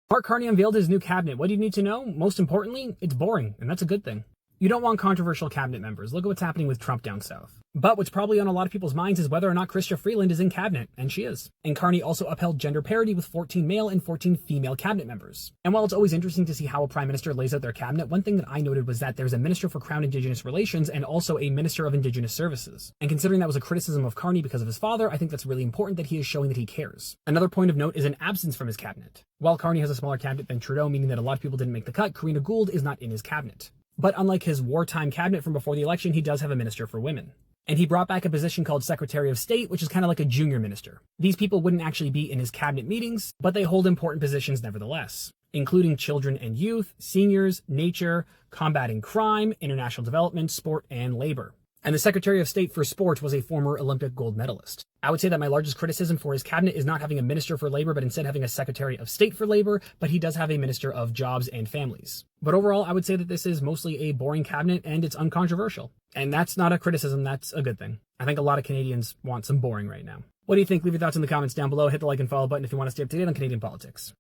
Mark Carney unveiled his new cabinet. What do you need to know? Most importantly, it's boring, and that's a good thing. You don't want controversial cabinet members. Look at what's happening with Trump down south. But what's probably on a lot of people's minds is whether or not Chrystia Freeland is in cabinet, and she is. And Carney also upheld gender parity with 14 male and 14 female cabinet members. And while it's always interesting to see how a prime minister lays out their cabinet, one thing that I noted was that there's a minister for Crown Indigenous Relations and also a minister of Indigenous Services. And considering that was a criticism of Carney because of his father, I think that's really important that he is showing that he cares. Another point of note is an absence from his cabinet. While Carney has a smaller cabinet than Trudeau, meaning that a lot of people didn't make the cut, Karina Gould is not in his cabinet. But unlike his wartime cabinet from before the election, he does have a minister for women. And he brought back a position called Secretary of State, which is kind of like a junior minister. These people wouldn't actually be in his cabinet meetings, but they hold important positions nevertheless, including children and youth, seniors, nature, combating crime, international development, sport, and labor. And the Secretary of State for Sport was a former Olympic gold medalist. I would say that my largest criticism for his cabinet is not having a minister for labor, but instead having a Secretary of State for labor, but he does have a minister of jobs and families. But overall, I would say that this is mostly a boring cabinet and it's uncontroversial. And that's not a criticism, that's a good thing. I think a lot of Canadians want some boring right now. What do you think? Leave your thoughts in the comments down below. Hit the like and follow button if you want to stay up to date on Canadian politics.